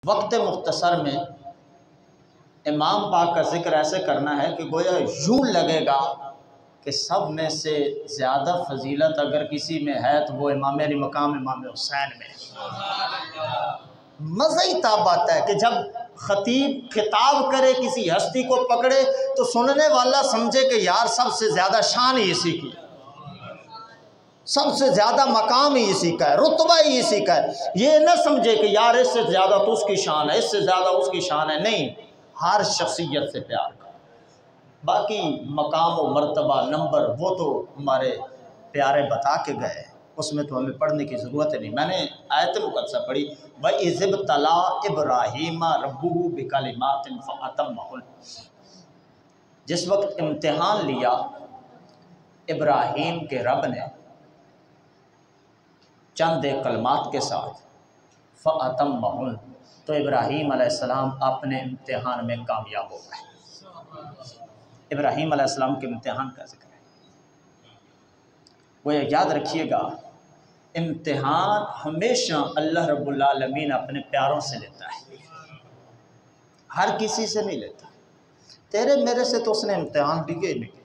وقت مختصر میں امام پاک کا ذکر ایسے کرنا ہے کہ گویا یوں لگے گا کہ سب میں سے زیادہ فضیلت اگر کسی میں ہے تو وہ امام علی مقام امام حسین میں ہے۔ مزہ ہی تب آتا ہے کہ جب خطیب خطاب کرے کسی ہستی کو پکڑے تو سننے والا سمجھے کہ یار سب سے زیادہ شان ہی اسی کی ہے، سب سے زیادہ مقام ہی اسی کا ہے، رتبہ ہی اسی کا ہے۔ یہ نہ سمجھے کہ یار اس سے زیادہ تو اس کی شان ہے، اس سے زیادہ اس کی شان ہے، نہیں، ہر شخصیت سے پیار کر۔ باقی مقام و مرتبہ نمبر وہ تو ہمارے پیارے بتا کے گئے، اس میں تو ہمیں پڑھنے کی ضرورت نہیں۔ میں نے آیت مقدسہ پڑھی وَإِذِ ابْتَلَىٰ إِبْرَاهِيمَ رَبُّهُ بِكَلِمَاتٍ فَأَتَمَّهُنَّ، جس وقت امتحان لیا ابراہیم کے رب نے چند ایک کلمات کے ساتھ، فَأَتَمَّهُنَّ، تو ابراہیم علیہ السلام اپنے امتحان میں کامیاب ہو گئے۔ ابراہیم علیہ السلام کے امتحان کا ذکر ہے۔ وہ یاد رکھیے گا، امتحان ہمیشہ اللہ رب العالمین اپنے پیاروں سے لیتا ہے، ہر کسی سے نہیں لیتا۔ تیرے میرے سے تو اس نے امتحان لیے نہیں۔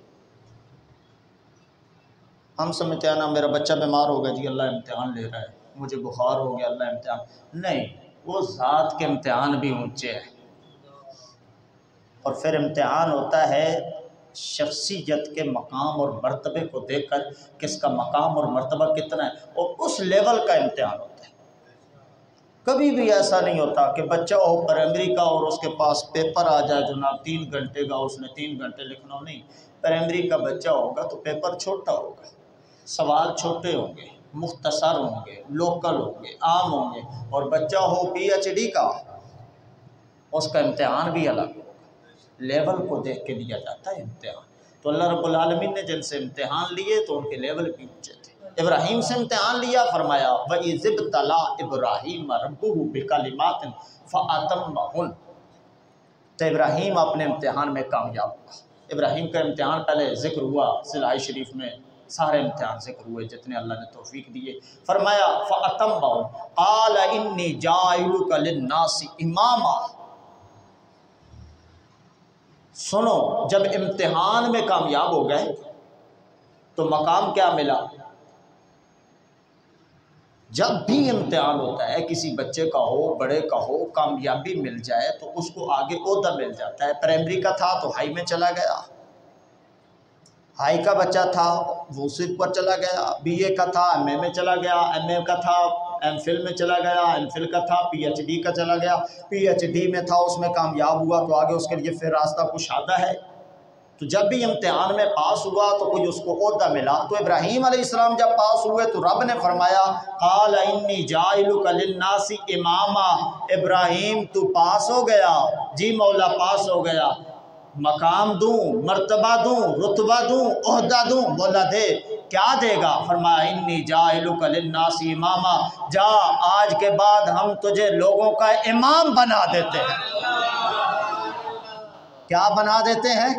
ہم سمجھتے ہیں نا میرا بچہ بیمار ہو گیا جی اللہ امتحان لے رہا ہے، مجھے بخار ہو گیا اللہ امتحان، نہیں، وہ ذات کے امتحان بھی اونچے ہیں۔ اور پھر امتحان ہوتا ہے شخصیت کے مقام اور مرتبے کو دیکھ کر، کس کا مقام اور مرتبہ کتنا ہے، اور اس لیول کا امتحان ہوتا ہے۔ کبھی بھی ایسا نہیں ہوتا کہ بچہ ہو پرائمری کا اور اس کے پاس پیپر آ جائے جناب 3 گھنٹے کا، اس نے 3 گھنٹے لکھنا ہو، نہیں، پرائمری کا بچہ ہوگا تو پیپر چھوٹا ہوگا، سوال چھوٹے ہوں گے، مختصر ہوں گے، لوکل ہوں گے، عام ہوں گے، اور بچہ ہو PhD کا، اس کا امتحان بھی الگ ہوگا، لیول کو دیکھ کے دیا جاتا ہے امتحان۔ تو اللہ رب العالمین نے جن سے امتحان لیے تو ان کے لیول بھی اونچے تھے۔ ابراہیم سے امتحان لیا، فرمایا وَإِذِ ابْتَلَىٰ إِبْرَاهِيمَ رَبُّهُ بِكَلِمَاتٍ فَأَتَمَّهُنَّ، تو ابراہیم اپنے امتحان میں کامیاب ہوا۔ ابراہیم کا امتحان پہلے ذکر ہوا، صلاحی شریف میں سارے امتحان ذکر ہوئے جتنے اللہ نے توفیق دیے۔ فرمایا فَأَتَمَّهُنَّ قَالَ إِنِّي جَاعِلُكَ لِلنَّاسِ إِمَامًا، سنو، جب امتحان میں کامیاب ہو گئے تو مقام کیا ملا؟ جب بھی امتحان ہوتا ہے کسی بچے کا ہو بڑے کا ہو، کامیابی مل جائے تو اس کو آگے عہدہ مل جاتا ہے۔ پرائمری کا تھا تو ہائی میں چلا گیا، ہائی کا بچہ تھا وہ صرف پر چلا گیا، BA کا تھا MA میں چلا گیا، MA کا تھا MPhil میں چلا گیا، MPhil کا تھا PhD کا چلا گیا، PhD میں تھا اس میں کامیاب ہوا تو آگے اس کے لیے پھر راستہ کشادہ ہے۔ تو جب بھی امتحان میں پاس ہوا تو کوئی اس کو عہدہ ملا۔ تو ابراہیم علیہ السلام جب پاس ہوئے تو رب نے فرمایا قال انی جاعلک للناس اماما، ابراہیم تو پاس ہو گیا، جی مولا پاس ہو گیا، مقام دوں، مرتبہ دوں، رتبہ دوں، عہدہ دوں، مولا دے، کیا دے گا؟ فرمایا انی جاعلک للناس اماما، جا آج کے بعد ہم تجھے لوگوں کا امام بنا دیتے ہیں۔ کیا بنا دیتے ہیں؟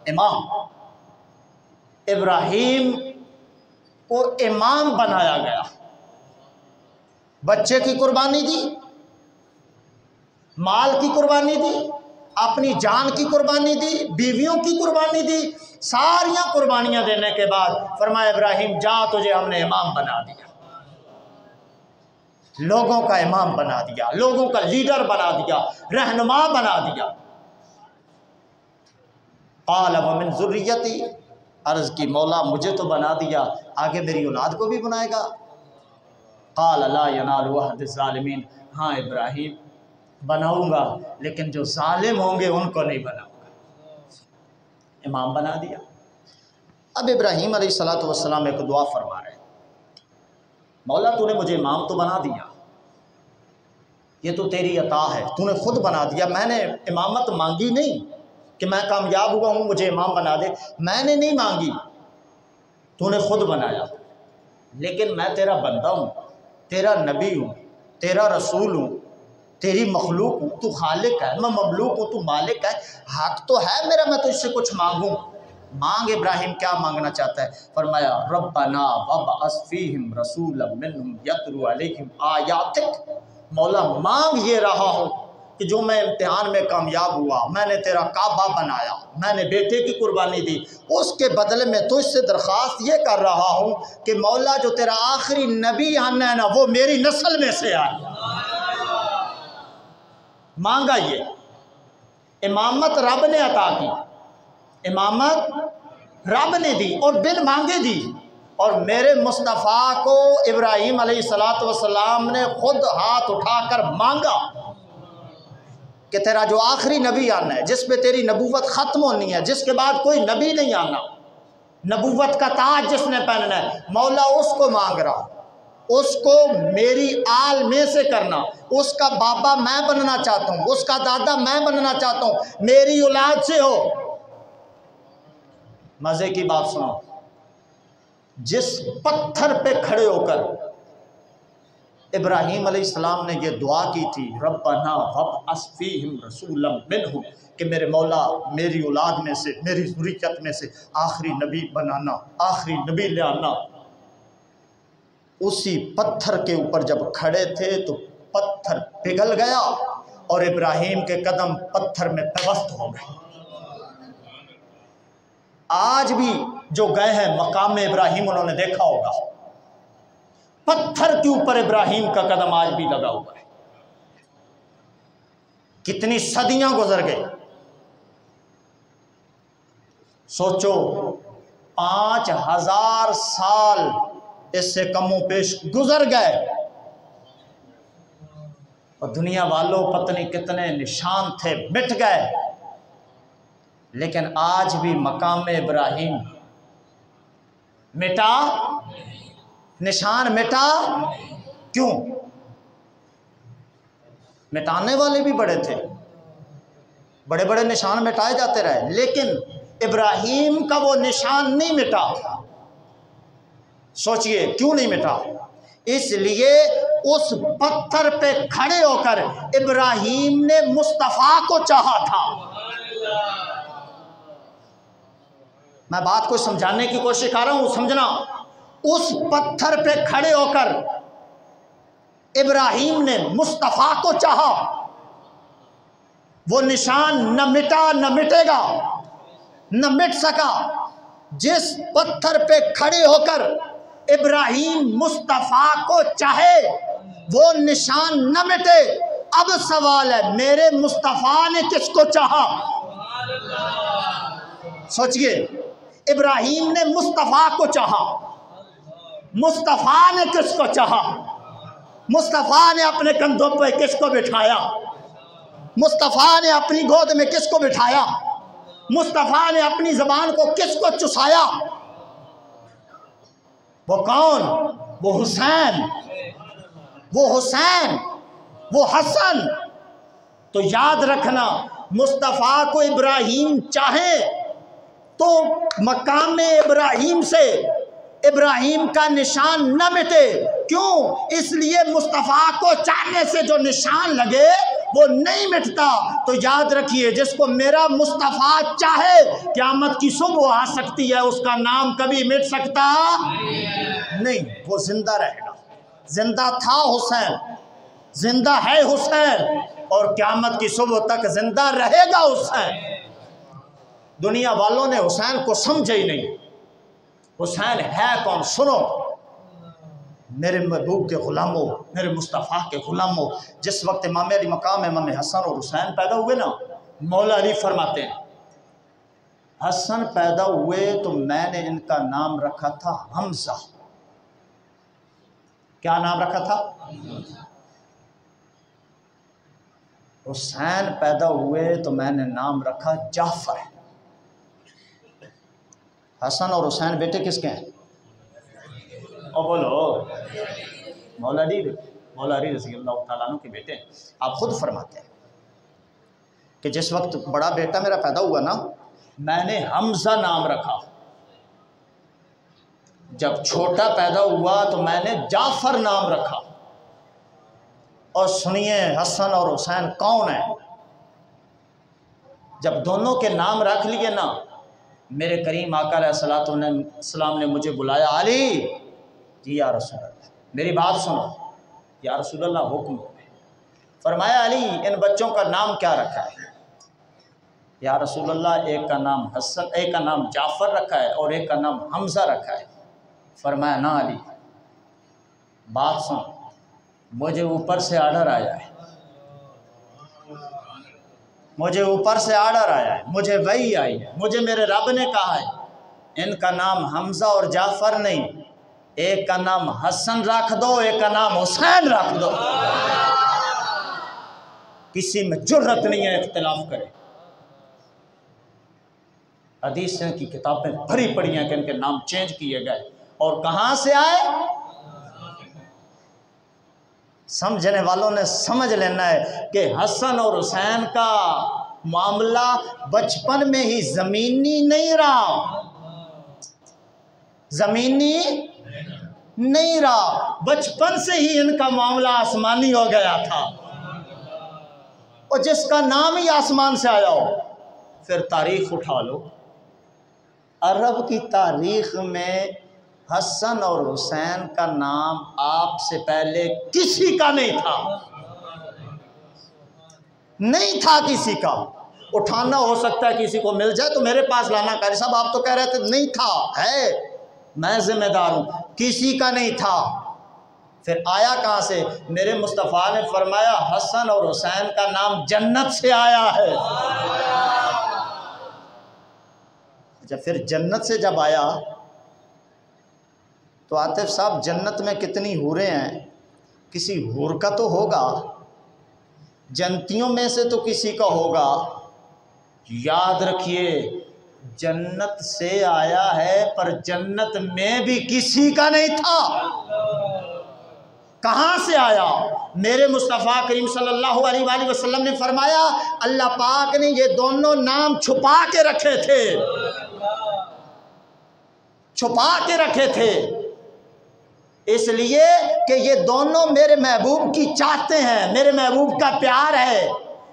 امام۔ ابراہیم کو امام بنایا گیا، بچے کی قربانی دی، مال کی قربانی دی، اپنی جان کی قربانی دی، بیویوں کی قربانی دی، ساریاں قربانیاں دینے کے بعد فرمایا ابراہیم جا تجھے ہم نے امام بنا دیا، لوگوں کا امام بنا دیا، لوگوں کا لیڈر بنا دیا، رہنما بنا دیا۔ قال ومن ذریتی، عرض کی مولا مجھے تو بنا دیا، آگے میری اولاد کو بھی بنائے گا؟ قال لا ینال عہد الظالمین، ہاں ابراہیم بناؤں گا لیکن جو ظالم ہوں گے ان کو نہیں بناؤں گا۔ امام بنا دیا۔ اب ابراہیم علیہ السلام ایک دعا فرما رہے ہیں، مولا تو نے مجھے امام تو بنا دیا، یہ تو تیری عطا ہے، تو نے خود بنا دیا، میں نے امامت مانگی نہیں کہ میں کامیاب ہوا ہوں مجھے امام بنا دے، میں نے نہیں مانگی، تو نے خود بنایا، لیکن میں تیرا بندہ ہوں، تیرا نبی ہوں، تیرا رسول ہوں، تیری مخلوق ہوں، تو خالق ہے، میں مملوک ہوں، تو مالک ہے، حق تو ہے میرا میں تجھ سے کچھ مانگوں۔ مانگ ابراہیم کیا مانگنا چاہتا ہے؟ فرمایا ربنا وابعث فیہم رسولا منہم یتلو علیہم آیاتک، مولا مانگ یہ رہا ہوں کہ جو میں امتحان میں کامیاب ہوا، میں نے تیرا کعبہ بنایا، میں نے بیٹے کی قربانی دی، اس کے بدلے میں تو اس سے درخواست یہ کر رہا ہوں کہ مولا جو تیرا آخری نبی آنا ہے نا وہ میری نسل میں سے آئے۔ مانگا یہ، امامت رب نے عطا کی، امامت رب نے دی اور بن مانگے دی، اور میرے مصطفیٰ کو ابراہیم علیہ السلام نے خود ہاتھ اٹھا کر مانگا کہ تیرا جو آخری نبی آنا ہے، جس پہ تیری نبوت ختم ہونی ہے، جس کے بعد کوئی نبی نہیں آنا، نبوت کا تاج جس نے پہننا ہے، مولا اس کو مانگ رہا، اس کو میری آل میں سے کرنا، اس کا بابا میں بننا چاہتا ہوں، اس کا دادا میں بننا چاہتا ہوں، میری اولاد سے ہو۔ مزے کی بات سنو، جس پتھر پہ کھڑے ہو کر ابراہیم علیہ السلام نے یہ دعا کی تھی، ربنا وابعث فیہم رسولا منہم، کہ میرے مولا میری اولاد میں سے، میری ذریت میں سے آخری نبی بنانا، آخری نبی لے آنا، اسی پتھر کے اوپر جب کھڑے تھے تو پتھر پگھل گیا اور ابراہیم کے قدم پتھر میں پیوست ہو گئے۔ آج بھی جو گئے ہیں مقام ابراہیم انہوں نے دیکھا ہوگا، پتھر کے اوپر ابراہیم کا قدم آج بھی لگا ہوا ہے۔ کتنی صدیاں گزر گئی، سوچو 5000 سال اس سے کم و بیش گزر گئے، اور دنیا والوں پتہ نہیں کتنے نشان تھے مٹ گئے، لیکن آج بھی مقام ابراہیم مٹا، نشان مٹا کیوں؟ مٹانے والے بھی بڑے تھے، بڑے بڑے نشان مٹائے جاتے رہے، لیکن ابراہیم کا وہ نشان نہیں مٹا۔ سوچئے کیوں نہیں مٹا؟ اس لیے اس پتھر پہ کھڑے ہو کر ابراہیم نے مصطفیٰ کو چاہا تھا۔ میں بات کو سمجھانے کی کوشش کر رہا ہوں، سمجھنا۔ اس پتھر پہ کھڑے ہو کر ابراہیم نے مصطفیٰ کو چاہا، وہ نشان نہ مٹا نہ مٹے گا، نہ مٹ سکا۔ جس پتھر پہ کھڑے ہو کر ابراہیم مصطفیٰ کو چاہے وہ نشان نہ مٹے۔ اب سوال ہے میرے مصطفیٰ نے کس کو چاہا؟ سوچئے، ابراہیم نے مصطفیٰ کو چاہا، مصطفیٰ نے کس کو چاہا؟ مصطفیٰ نے اپنے کندھوں پہ کس کو بٹھایا؟ مصطفیٰ نے اپنی گود میں کس کو بٹھایا؟ مصطفیٰ نے اپنی زبان کو کس کو چسایا؟ وہ کون؟ وہ حسین، وہ حسین، وہ حسن۔ تو یاد رکھنا، مصطفیٰ کو ابراہیم چاہے تو مقام ابراہیم سے ابراہیم کا نشان نہ مٹے۔ کیوں؟ اس لیے مصطفیٰ کو چاہنے سے جو نشان لگے وہ نہیں مٹتا۔ تو یاد رکھیے، جس کو میرا مصطفیٰ چاہے قیامت کی صبح آ سکتی ہے، اس کا نام کبھی مٹ سکتا نہیں، وہ زندہ رہے گا۔ زندہ تھا حسین، زندہ ہے حسین، اور قیامت کی صبح تک زندہ رہے گا حسین۔ دنیا والوں نے حسین کو سمجھے ہی نہیں۔ حسین ہے کون؟ سنو میرے محبوب کے غلاموں، میرے مصطفیٰ کے غلاموں، جس وقت امام علی مقام امام حسن اور حسین پیدا ہوئے نا، مولا علی فرماتے ہیں حسن پیدا ہوئے تو میں نے ان کا نام رکھا تھا حمزہ۔ کیا نام رکھا تھا؟ حسین پیدا ہوئے تو میں نے نام رکھا جعفر۔ حسن اور حسین بیٹے کس کے ہیں؟ اور بولو، مولا علی رضی اللہ تعالیٰ عنہ کے بیٹے ہیں۔ آپ خود فرماتے ہیں کہ جس وقت بڑا بیٹا میرا پیدا ہوا نا، میں نے حمزہ نام رکھا، جب چھوٹا پیدا ہوا تو میں نے جعفر نام رکھا۔ اور سنیے حسن اور حسین کون ہیں؟ جب دونوں کے نام رکھ لیے نا، میرے کریم آقا علیہ السلام نے مجھے بلایا، علی جی یا رسول اللہ، میری بات سنو، یا رسول اللہ حکم ہو۔ فرمایا علی ان بچوں کا نام کیا رکھا ہے؟ یا رسول اللہ ایک کا نام حسن، ایک کا نام جعفر رکھا ہے اور ایک کا نام حمزہ رکھا ہے۔ فرمایا نہ علی، بات سن، مجھے اوپر سے آرڈر آیا ہے، مجھے اوپر سے آرڈر آیا ہے، مجھے وحی آئی ہے، مجھے میرے رب نے کہا ہے ان کا نام حمزہ اور جعفر نہیں، ایک کا نام حسن رکھ دو، ایک کا نام حسین رکھ دو۔ کسی میں جرت نہیں ہے اختلاف کرے۔ حدیث کی کتابیں بھری پڑی ہیں کہ ان کے نام چینج کیے گئے، اور کہاں سے آئے؟ سمجھنے والوں نے سمجھ لینا ہے کہ حسن اور حسین کا معاملہ بچپن میں ہی زمینی نہیں رہا، زمینی نہیں رہا، بچپن سے ہی ان کا معاملہ آسمانی ہو گیا تھا۔ اور جس کا نام ہی آسمان سے آیا ہو، پھر تاریخ اٹھا لو، عرب کی تاریخ میں حسن اور حسین کا نام آپ سے پہلے کسی کا نہیں تھا، نہیں تھا کسی کا۔ اٹھانا ہو سکتا ہے کسی کو مل جائے تو میرے پاس لانا، قاری صاحب آپ تو کہہ رہے تھے نہیں تھا، ہے، میں ذمہ دار ہوں، کسی کا نہیں تھا۔ پھر آیا کہاں سے؟ میرے مصطفیٰ نے فرمایا حسن اور حسین کا نام جنت سے آیا ہے۔ اچھا، پھر جنت سے جب آیا تو عاطف صاحب جنت میں کتنی حوریں ہیں؟ کسی حور کا تو ہوگا، جنتیوں میں سے تو کسی کا ہوگا۔ یاد رکھیے جنت سے آیا ہے پر جنت میں بھی کسی کا نہیں تھا۔ کہاں سے آیا؟ میرے مصطفیٰ کریم صلی اللہ علیہ وآلہ وسلم نے فرمایا اللہ پاک نے یہ دونوں نام چھپا کے رکھے تھے، چھپا کے رکھے تھے، اس لیے کہ یہ دونوں میرے محبوب کی چاہتے ہیں، میرے محبوب کا پیار ہے،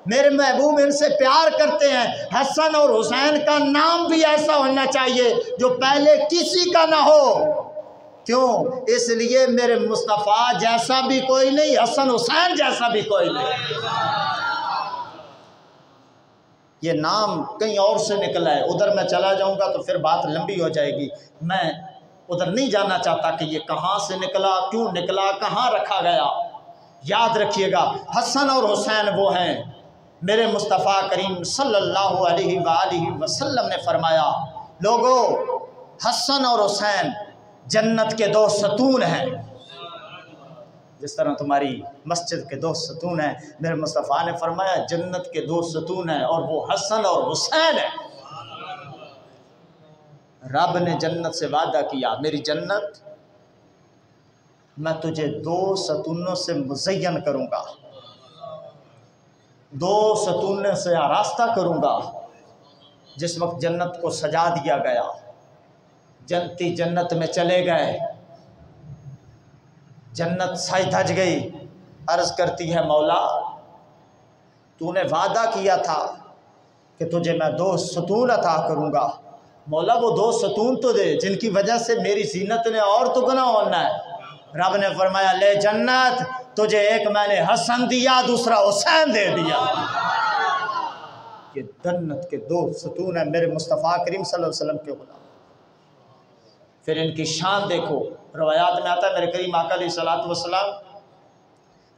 میرے محبوب ان سے پیار کرتے ہیں۔ حسن اور حسین کا نام بھی ایسا ہونا چاہیے جو پہلے کسی کا نہ ہو۔ کیوں؟ اس لیے میرے مصطفیٰ جیسا بھی کوئی نہیں، حسن حسین جیسا بھی کوئی نہیں۔ یہ نام کہیں اور سے نکلا ہے، ادھر میں چلا جاؤں گا تو پھر بات لمبی ہو جائے گی، میں ادھر نہیں جانا چاہتا کہ یہ کہاں سے نکلا، کیوں نکلا، کہاں رکھا گیا۔ یاد رکھیے گا حسن اور حسین وہ ہیں، میرے مصطفیٰ کریم صلی اللہ علیہ وآلہ وسلم نے فرمایا لوگو حسن اور حسین جنت کے دو ستون ہیں، جس طرح تمہاری مسجد کے دو ستون ہیں، میرے مصطفیٰ نے فرمایا جنت کے دو ستون ہیں اور وہ حسن اور حسین ہیں۔ رب نے جنت سے وعدہ کیا میری جنت میں تجھے دو ستونوں سے مزین کروں گا، دو ستونوں سے آراستہ کروں گا۔ جس وقت جنت کو سجا دیا گیا، جنتی جنت میں چلے گئے، جنت سج دھج گئی، عرض کرتی ہے مولا تو نے وعدہ کیا تھا کہ تجھے میں دو ستون عطا کروں گا، مولا وہ دو ستون تو دے جن کی وجہ سے میری زینت نے اور تو گنا ہونا ہے۔ رب نے فرمایا لے جنت تجھے ایک میں نے حسن دیا، دوسرا حسین دے دیا۔ یہ جنت کے دو ستون ہیں میرے مصطفیٰ کریم صلی اللہ علیہ وسلم کے غلام۔ پھر ان کی شان دیکھو، روایات میں آتا ہے میرے کریم آقا علیہ الصلوۃ والسلام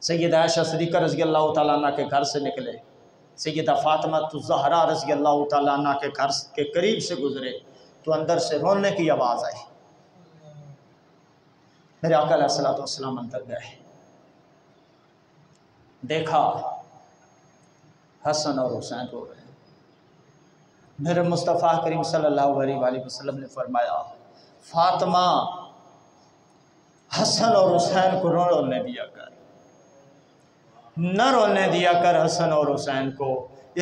سیدہ عائشہ صدیقہ رضی اللہ تعالیٰ عنہ کے گھر سے نکلے، سیدہ فاطمہ الزہرا رضی اللہ تعالیٰ عنہ کے گھر کے قریب سے گزرے تو اندر سے رونے کی آواز آئی۔ میرے آقا علیہ الصلوۃ والسلام اندر گئے، دیکھا حسن اور حسین رو رہے ہیں۔ میرے مصطفیٰ کریم صلی اللہ علیہ وآلہ وسلم نے فرمایا فاطمہ حسن اور حسین کو نہ رونے دیا کر، نہ رونے دیا کر حسن اور حسین کو،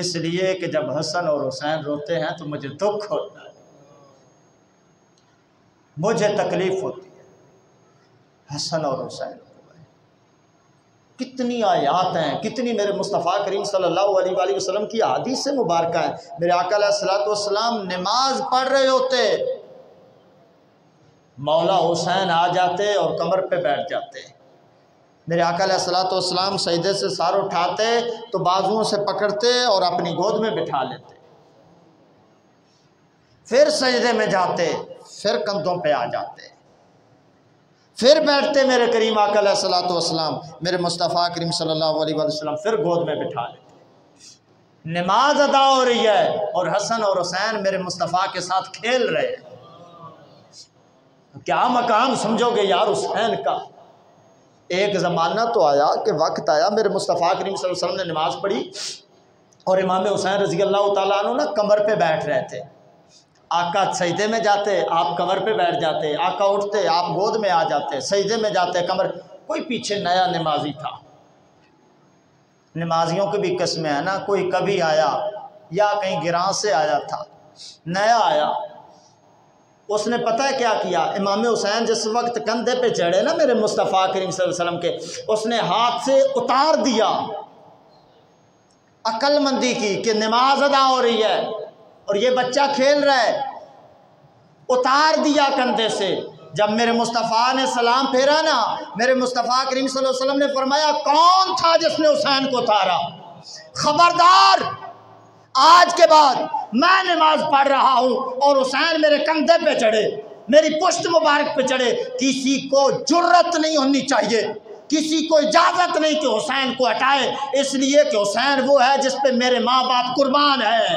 اس لیے کہ جب حسن اور حسین روتے ہیں تو مجھے دکھ ہوتا ہے، مجھے تکلیف ہوتی ہے۔ حسن اور حسین کتنی آیات ہیں، کتنی میرے مصطفیٰ کریم صلی اللہ علیہ وآلہ وسلم کی احادیث سے مبارکہ ہیں۔ میرے آقا علیہ الصلوۃ والسلام نماز پڑھ رہے ہوتے، مولا حسین آ جاتے اور کمر پہ بیٹھ جاتے، میرے آقا علیہ الصلوۃ والسلام سجدے سے سار اٹھاتے تو بازوؤں سے پکڑتے اور اپنی گود میں بٹھا لیتے، پھر سجدے میں جاتے، پھر کندھوں پہ آ جاتے، پھر بیٹھتے میرے کریم آقا علیہ الصلوۃ والسلام، میرے مصطفیٰ کریم صلی اللہ علیہ وسلم پھر گود میں بٹھا لیتے۔ نماز ادا ہو رہی ہے اور حسن اور حسین میرے مصطفیٰ کے ساتھ کھیل رہے ہیں۔ کیا مقام سمجھو گے یار حسین کا؟ ایک زمانہ تو آیا کہ وقت آیا میرے مصطفیٰ کریم صلی اللہ علیہ وسلم نے نماز پڑھی اور امام حسین رضی اللہ تعالیٰ عنہ نا کمر پہ بیٹھ رہے تھے، آقا سجدے میں جاتے آپ کمر پہ بیٹھ جاتے، آقا اٹھتے آپ گود میں آ جاتے، سجدے میں جاتے کمر، کوئی پیچھے نیا نمازی تھا، نمازیوں کی بھی قسمیں ہیں نا، کوئی کبھی آیا یا کہیں گراں سے آیا تھا، نیا آیا، اس نے پتہ ہے کیا کیا؟ امام حسین جس وقت کندھے پہ چڑھے نا میرے مصطفیٰ کریم صلی اللہ علیہ وسلم کے، اس نے ہاتھ سے اتار دیا، عقل مندی کی کہ نماز ادا ہو رہی ہے اور یہ بچہ کھیل رہا ہے، اتار دیا کندھے سے۔ جب میرے مصطفیٰ نے سلام پھیرا نا، میرے مصطفیٰ کریم صلی اللہ علیہ وسلم نے فرمایا کون تھا جس نے حسین کو اتارا؟ خبردار، آج کے بعد میں نماز پڑھ رہا ہوں اور حسین میرے کندھے پہ چڑھے، میری پشت مبارک پہ چڑھے، کسی کو جرت نہیں ہونی چاہیے، کسی کو اجازت نہیں کہ حسین کو ہٹائے، اس لیے کہ حسین وہ ہے جس پہ میرے ماں باپ قربان ہیں۔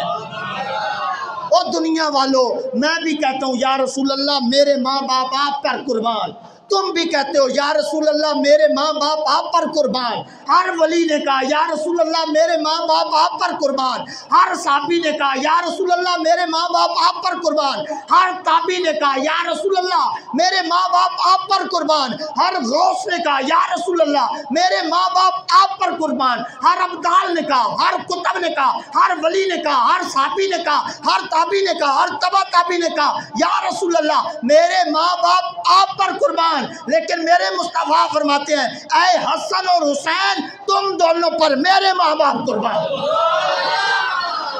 اور دنیا والوں، میں بھی کہتا ہوں یا رسول اللہ میرے ماں باپ آپ پر قربان، تم بھی کہتے ہو یا رسول اللہ میرے ماں باپ آپ پر قربان، ہر ولی نے کہا یا رسول اللہ میرے ماں باپ آپ پر قربان، ہر صحابی نے کہا یا رسول اللہ میرے ماں باپ آپ پر قربان، ہر تابعی نے کہا یا رسول اللہ میرے ماں باپ آپ پر قربان، ہر غوث نے کہا یا رسول اللہ میرے ماں باپ آپ پر قربان، ہر ابدال نے کہا، ہر کتب نے کہا، ہر ولی نے کہا، ہر صحابی نے کہا، ہر تابعی نے کہا، ہر تبع تابعی نے کہا یا رسول اللہ میرے ماں باپ آپ پر قربان، لیکن میرے مصطفیٰ فرماتے ہیں اے حسن اور حسین تم دونوں پر میرے ماں باپ قربان۔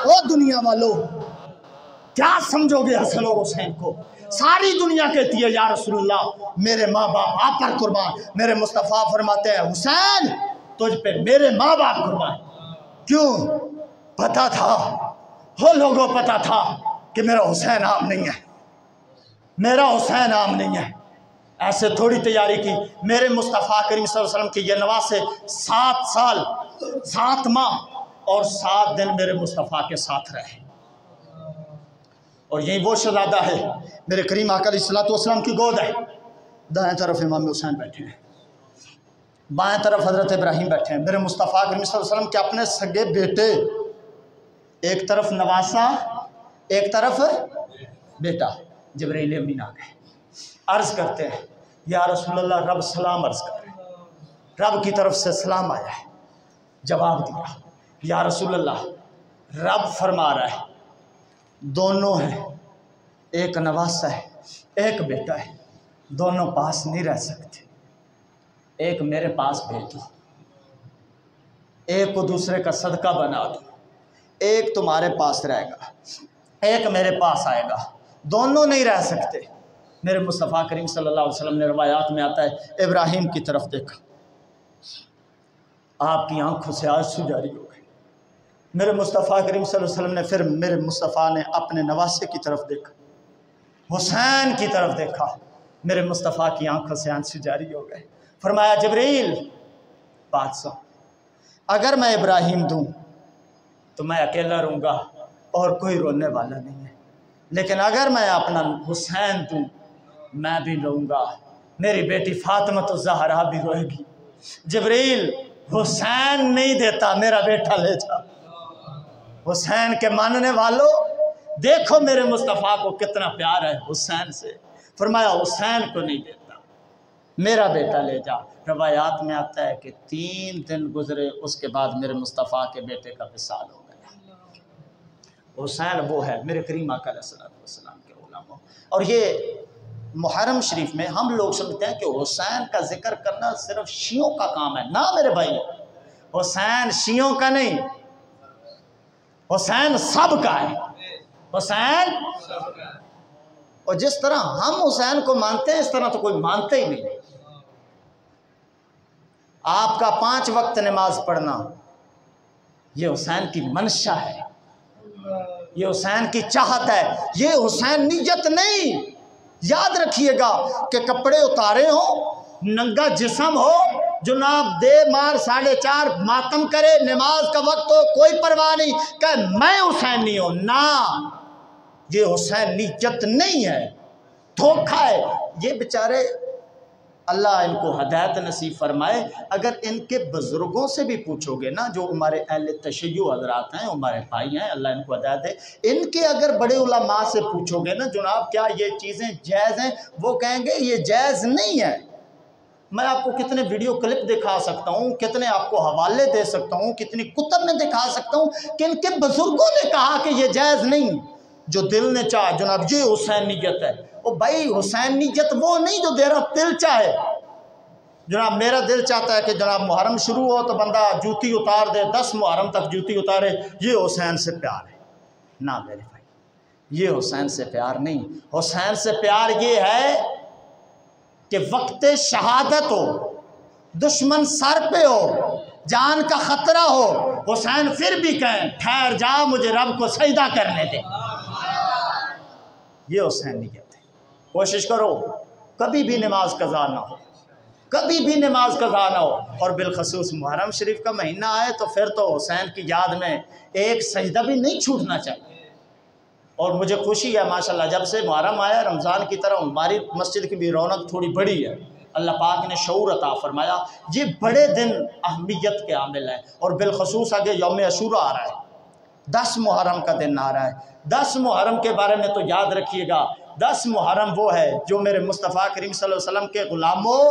او دنیا والو، کیا سمجھو گے حسن اور حسین کو؟ ساری دنیا کہتی ہے یا رسول اللہ میرے ماں باپ آپ پر قربان، میرے مصطفیٰ فرماتے ہیں حسین تجھ پہ میرے ماں باپ قربان۔ کیوں؟ پتا تھا، وہ لوگوں پتا تھا کہ میرا حسین عام نہیں ہے، میرا حسین عام نہیں ہے، ایسے تھوڑی تیاری کی۔ میرے مصطفیٰ کریم صلی اللہ علیہ وسلم کی یہ نواسے 7 سال 7 ماہ اور 7 دن میرے مصطفیٰ کے ساتھ رہے، اور یہی وہ شہزادہ ہے میرے کریم آقا علیہ الصلوۃ والسلام کی گود ہے، دائیں طرف امام حسین بیٹھے ہیں، بائیں طرف حضرت ابراہیم بیٹھے ہیں، میرے مصطفیٰ کریم صلی اللہ علیہ وسلم کے اپنے سگے بیٹے، ایک طرف نواسا ایک طرف بیٹا، جبرائیل امین آ گئے، عرض کرتے ہیں یا رسول اللہ رب سلام عرض کر رہے ہیں، رب کی طرف سے سلام آیا ہے، جواب دیا یا رسول اللہ رب فرما رہا ہے دونوں ہیں، ایک نواسا ہے ایک بیٹا ہے، دونوں پاس نہیں رہ سکتے، ایک میرے پاس بھیج دو، ایک کو دوسرے کا صدقہ بنا دو، ایک تمہارے پاس رہے گا ایک میرے پاس آئے گا، دونوں نہیں رہ سکتے۔ میرے مصطفیٰ کریم صلی اللہ علیہ وسلم نے روایات میں آتا ہے ابراہیم کی طرف دیکھا، آپ کی آنکھوں سے آنسو جاری ہو گئے، میرے مصطفیٰ کریم صلی اللہ علیہ وسلم نے پھر میرے مصطفیٰ نے اپنے نواسے کی طرف دیکھا، حسین کی طرف دیکھا، میرے مصطفیٰ کی آنکھوں سے آنسو جاری ہو گئے، فرمایا جبریل بات سن، اگر میں ابراہیم دوں تو میں اکیلا رہوں گا اور کوئی رونے والا نہیں ہے، لیکن اگر میں اپنا حسین دوں میں بھی رہوں گا، میری بیٹی فاطمہ الزہرا بھی روئے گی۔ جبریل حسین نہیں دیتا میرا بیٹا لے جا، حسین کے ماننے والوں دیکھو میرے مصطفیٰ کو کتنا پیار ہے حسین سے، فرمایا حسین کو نہیں دیتا میرا بیٹا لے جا۔ روایات میں آتا ہے کہ 3 دن گزرے اس کے بعد میرے مصطفیٰ کے بیٹے کا وصال ہو گیا۔ حسین وہ ہے میرے کریم آقا علیہ السلام کے علماء، اور یہ محرم شریف میں ہم لوگ سمجھتے ہیں کہ حسین کا ذکر کرنا صرف شیعوں کا کام ہے، نہ میرے بھائی، حسین شیعوں کا نہیں، حسین سب کا ہے، حسین، اور جس طرح ہم حسین کو مانتے ہیں اس طرح تو کوئی مانتے ہی نہیں۔ آپ کا 5 وقت نماز پڑھنا یہ حسین کی منشا ہے، یہ حسین کی چاہت ہے، یہ حسینیت نہیں۔ یاد رکھیے گا کہ کپڑے اتارے ہوں، ننگا جسم ہو، جناب دے مار 4:30 ماتم کرے، نماز کا وقت ہو، کوئی پرواہ نہیں، کہ میں حسینی ہوں، نہ، یہ حسینیت نہیں ہے، دھوکہ ہے۔ یہ بیچارے اللہ ان کو ہدایت نصیب فرمائے، اگر ان کے بزرگوں سے بھی پوچھو گے نا، جو ہمارے اہل تشیع حضرات ہیں، ہمارے بھائی ہیں، اللہ ان کو ہدایت دے، ان کے اگر بڑے علماء سے پوچھو گے نا جناب کیا یہ چیزیں جائز ہیں، وہ کہیں گے یہ جائز نہیں ہے۔ میں آپ کو کتنے ویڈیو کلپ دکھا سکتا ہوں، کتنے آپ کو حوالے دے سکتا ہوں، کتنی کتب میں دکھا سکتا ہوں کہ ان کے بزرگوں نے کہا کہ یہ جائز نہیں۔ جو دل نے چاہا جناب یہ حسینیت ہے، او بھائی حسینیت وہ نہیں جو تیرا دل چاہے۔ جناب میرا دل چاہتا ہے کہ جناب محرم شروع ہو تو بندہ جوتی اتار دے، 10 محرم تک جوتی اتارے، یہ حسین سے پیار ہے۔ نہ میرے بھائی، یہ حسین سے پیار نہیں۔ حسین سے پیار یہ ہے کہ وقت شہادت ہو، دشمن سر پہ ہو، جان کا خطرہ ہو، حسین پھر بھی کہیں ٹھہر جا مجھے رب کو سجدہ کرنے دے۔ یہ حسینیت ہے۔ کوشش کرو کبھی بھی نماز قضا نہ ہو، کبھی بھی نماز قضا نہ ہو، اور بالخصوص محرم شریف کا مہینہ آئے تو پھر تو حسین کی یاد میں ایک سجدہ بھی نہیں چھوٹنا چاہیے۔ اور مجھے خوشی ہے ماشاءاللہ جب سے محرم آیا، رمضان کی طرح ہماری مسجد کی بھی رونق تھوڑی بڑی ہے، اللہ پاک نے شعور عطا فرمایا۔ یہ بڑے دن اہمیت کے عامل ہیں، اور بالخصوص آگے یوم عاشوراء آ رہا ہے، 10 محرم کا دن آ رہا ہے۔ 10 محرم کے بارے میں تو یاد رکھیے گا، 10 محرم وہ ہے جو میرے مصطفیٰ کریم صلی اللہ علیہ وسلم کے غلاموں،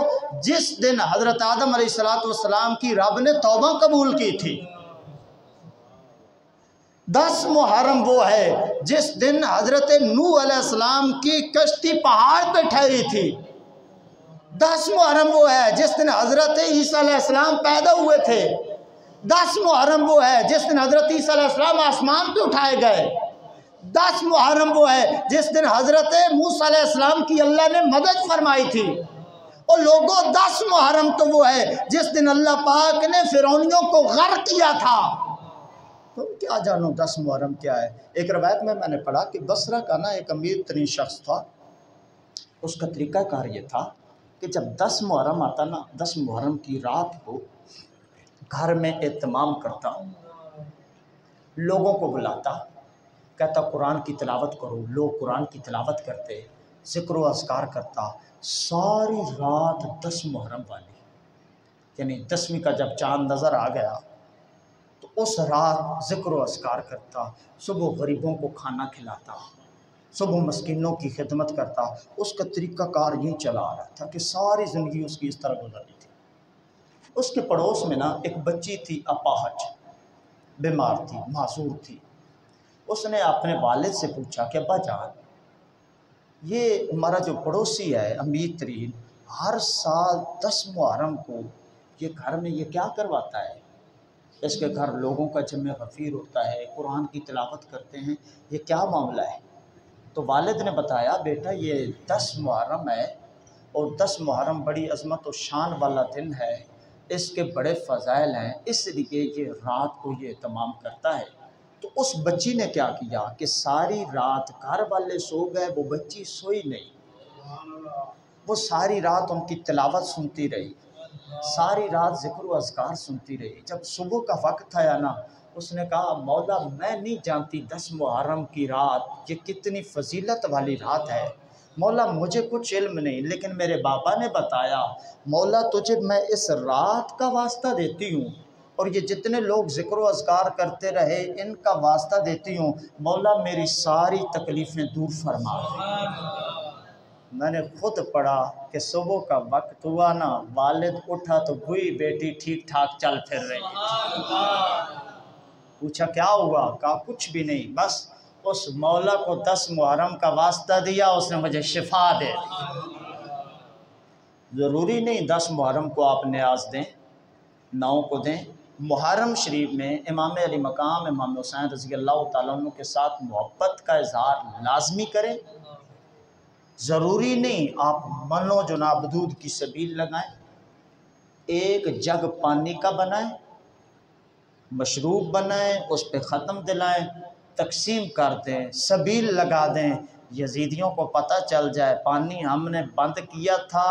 جس دن حضرت آدم علیہ السلام کی رب نے توبہ قبول کی تھی۔ 10 محرم وہ ہے جس دن حضرت نوح علیہ السلام کی کشتی پہاڑ پہ ٹھہری تھی۔ 10 محرم وہ ہے جس دن حضرت عیسیٰ علیہ السلام پیدا ہوئے تھے۔ 10 محرم وہ ہے جس دن حضرت عیسیٰ علیہ السلام آسمان پہ اٹھائے گئے۔ 10 محرم وہ ہے جس دن حضرت موسیٰ علیہ السلام کی اللہ نے مدد فرمائی تھی۔ اور لوگوں 10 محرم تو وہ ہے جس دن اللہ پاک نے فرعونیوں کو غرق کیا تھا۔ تم کیا جانو 10 محرم کیا ہے؟ ایک روایت میں نے پڑھا کہ بصرہ کا نا ایک امیر ترین شخص تھا، اس کا طریقہ کار یہ تھا کہ جب 10 محرم آتا نا، 10 محرم کی رات کو گھر میں اہتمام کرتا، لوگوں کو بلاتا، کہتا قرآن کی تلاوت کرو، لوگ قرآن کی تلاوت کرتے، ذکر و اذکار کرتا، ساری رات 10 محرم والی، یعنی 10ویں کا جب چاند نظر آ گیا تو اس رات ذکر و اذکار کرتا، صبح غریبوں کو کھانا کھلاتا، صبح مسکینوں کی خدمت کرتا۔ اس کا طریقہ کار یوں چلا آ رہا تھا کہ ساری زندگی اس کی اس طرح گزر رہی تھی۔ اس کے پڑوس میں نا ایک بچی تھی، اپاہج، بیمار تھی، معذور تھی۔ اس نے اپنے والد سے پوچھا کہ ابا جان، یہ ہمارا جو پڑوسی ہے امیر ترین، ہر سال 10 محرم کو یہ گھر میں یہ کیا کرواتا ہے؟ اس کے گھر لوگوں کا جمع غفیر ہوتا ہے، قرآن کی تلاوت کرتے ہیں، یہ کیا معاملہ ہے؟ تو والد نے بتایا بیٹا یہ 10 محرم ہے، اور 10 محرم بڑی عظمت و شان والا دن ہے، اس کے بڑے فضائل ہیں، اس لیے یہ رات کو یہ اہتمام کرتا ہے۔ تو اس بچی نے کیا کیا کہ ساری رات گھر والے سو گئے، وہ بچی سوئی نہیں، وہ ساری رات ان کی تلاوت سنتی رہی، ساری رات ذکر و اذکار سنتی رہی۔ جب صبح کا وقت آیا نا، اس نے کہا مولا میں نہیں جانتی 10 محرم کی رات یہ کتنی فضیلت والی رات ہے، مولا مجھے کچھ علم نہیں، لیکن میرے بابا نے بتایا مولا تجھے میں اس رات کا واسطہ دیتی ہوں، اور یہ جتنے لوگ ذکر و اذکار کرتے رہے ان کا واسطہ دیتی ہوں، مولا میری ساری تکلیفیں دور فرما۔ میں نے خود پڑھا کہ صبح کا وقت ہوا نا، والد اٹھا تو وہی بیٹی ٹھیک ٹھاک چل پھر رہی تھی۔ پوچھا کیا ہوا؟ کہا کچھ بھی نہیں، بس اس مولا کو 10 محرم کا واسطہ دیا، اس نے مجھے شفا دے دی۔ ضروری نہیں 10 محرم کو آپ نیاز دیں، 9 کو دیں۔ محرم شریف میں امام علی مقام امام حسین رضی اللہ تعالیٰ عنہ کے ساتھ محبت کا اظہار لازمی کریں، ضروری نہیں آپ من و جناب حدود کی سبیل لگائیں۔ ایک جگ پانی کا بنائیں، مشروب بنائیں، اس پہ ختم دلائیں، تقسیم کر دیں، سبیل لگا دیں، یزیدیوں کو پتہ چل جائے پانی ہم نے بند کیا تھا،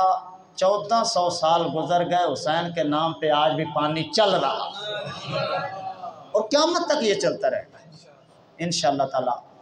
1400 سال گزر گئے، حسین کے نام پہ آج بھی پانی چل رہا اور قیامت تک یہ چلتا رہے گا انشاءاللہ تعالی۔